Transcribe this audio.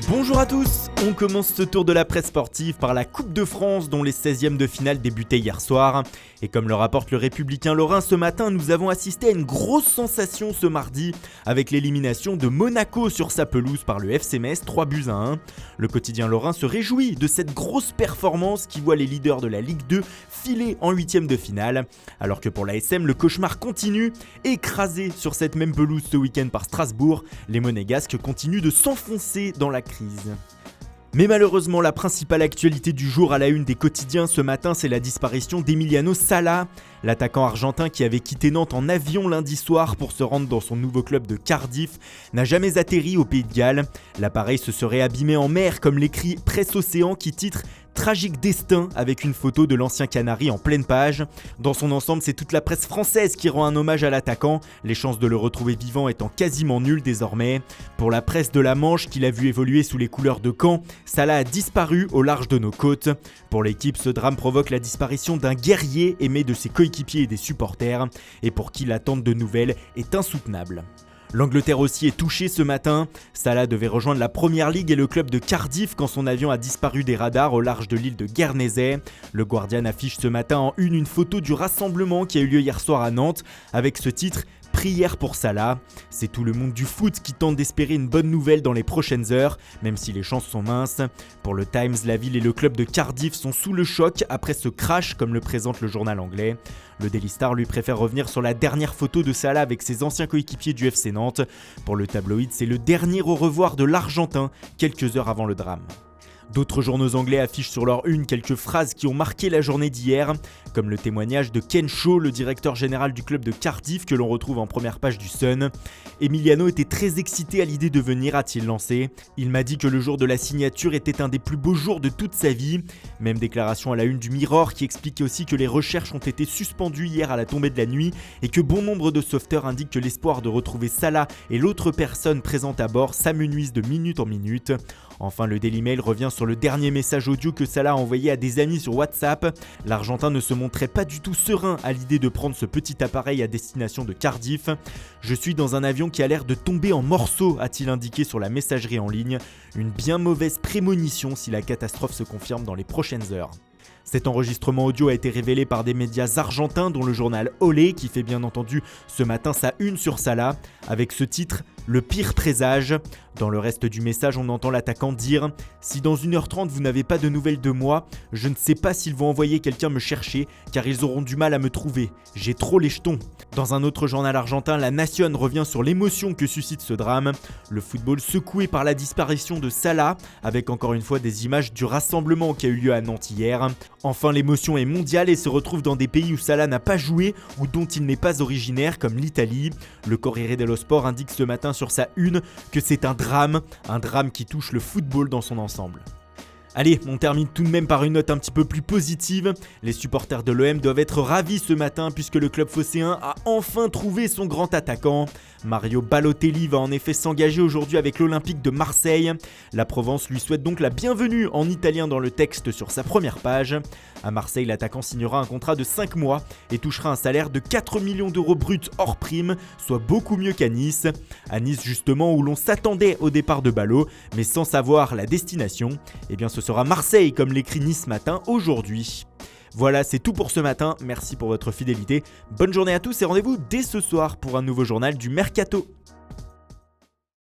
Bonjour à tous, on commence ce tour de la presse sportive par la Coupe de France dont les 16e de finale débutaient hier soir. Et comme le rapporte le Républicain Lorrain ce matin, nous avons assisté à une grosse sensation ce mardi avec l'élimination de Monaco sur sa pelouse par le FC Metz, 3-1. Le quotidien Lorrain se réjouit de cette grosse performance qui voit les leaders de la Ligue 2 filer en 8e de finale. Alors que pour l'ASM, le cauchemar continue. Écrasé sur cette même pelouse ce week-end par Strasbourg, les Monégasques continuent de s'enfoncer dans la crise. Mais malheureusement, la principale actualité du jour à la une des quotidiens ce matin, c'est la disparition d'Emiliano Sala, l'attaquant argentin qui avait quitté Nantes en avion lundi soir pour se rendre dans son nouveau club de Cardiff, n'a jamais atterri au Pays de Galles. L'appareil se serait abîmé en mer, comme l'écrit Presse Océan qui titre Tragique destin avec une photo de l'ancien Canari en pleine page. Dans son ensemble, c'est toute la presse française qui rend un hommage à l'attaquant, les chances de le retrouver vivant étant quasiment nulles désormais. Pour la presse de la Manche qui l'a vu évoluer sous les couleurs de Caen, Salah a disparu au large de nos côtes. Pour l'équipe, ce drame provoque la disparition d'un guerrier aimé de ses coéquipiers et des supporters, et pour qui l'attente de nouvelles est insoutenable. L'Angleterre aussi est touchée ce matin. Salah devait rejoindre la Première Ligue et le club de Cardiff quand son avion a disparu des radars au large de l'île de Guernesey. Le Guardian affiche ce matin en une photo du rassemblement qui a eu lieu hier soir à Nantes avec ce titre « Prière pour Salah ». C'est tout le monde du foot qui tente d'espérer une bonne nouvelle dans les prochaines heures, même si les chances sont minces. Pour le Times, la ville et le club de Cardiff sont sous le choc après ce crash, comme le présente le journal anglais. Le Daily Star lui préfère revenir sur la dernière photo de Salah avec ses anciens coéquipiers du FC Nantes. Pour le tabloïd, c'est le dernier au revoir de l'Argentin, quelques heures avant le drame. D'autres journaux anglais affichent sur leur une quelques phrases qui ont marqué la journée d'hier, comme le témoignage de Ken Shaw, le directeur général du club de Cardiff que l'on retrouve en première page du Sun. Emiliano était très excité à l'idée de venir, a-t-il lancé. Il m'a dit que le jour de la signature était un des plus beaux jours de toute sa vie. Même déclaration à la une du Mirror qui expliquait aussi que les recherches ont été suspendues hier à la tombée de la nuit et que bon nombre de sauveteurs indiquent que l'espoir de retrouver Salah et l'autre personne présente à bord s'amenuise de minute en minute. Enfin, le Daily Mail revient sur le dernier message audio que Salah a envoyé à des amis sur WhatsApp. L'Argentin ne se montrait pas du tout serein à l'idée de prendre ce petit appareil à destination de Cardiff. « Je suis dans un avion qui a l'air de tomber en morceaux », a-t-il indiqué sur la messagerie en ligne. Une bien mauvaise prémonition si la catastrophe se confirme dans les prochaines heures. Cet enregistrement audio a été révélé par des médias argentins dont le journal Olé qui fait bien entendu ce matin sa une sur Salah avec ce titre « Le pire présage ». Dans le reste du message, on entend l'attaquant dire « Si dans 1h30 vous n'avez pas de nouvelles de moi, je ne sais pas s'ils vont envoyer quelqu'un me chercher car ils auront du mal à me trouver. J'ai trop les jetons ». Dans un autre journal argentin, La Nación revient sur l'émotion que suscite ce drame. Le football secoué par la disparition de Salah, avec encore une fois des images du rassemblement qui a eu lieu à Nantes hier. Enfin, l'émotion est mondiale et se retrouve dans des pays où Salah n'a pas joué ou dont il n'est pas originaire, comme l'Italie. Le Corriere dello Sport indique ce matin sur sa une que c'est un drame qui touche le football dans son ensemble. Allez, on termine tout de même par une note un petit peu plus positive. Les supporters de l'OM doivent être ravis ce matin puisque le club phocéen a enfin trouvé son grand attaquant. Mario Balotelli va en effet s'engager aujourd'hui avec l'Olympique de Marseille. La Provence lui souhaite donc la bienvenue en italien dans le texte sur sa première page. À Marseille, l'attaquant signera un contrat de 5 mois et touchera un salaire de 4 millions d'euros bruts hors prime, soit beaucoup mieux qu'à Nice. À Nice justement où l'on s'attendait au départ de Ballot, mais sans savoir la destination, eh bien ce sera Marseille comme l'écrit Nice Matin aujourd'hui. Voilà, c'est tout pour ce matin, merci pour votre fidélité, bonne journée à tous et rendez-vous dès ce soir pour un nouveau journal du Mercato.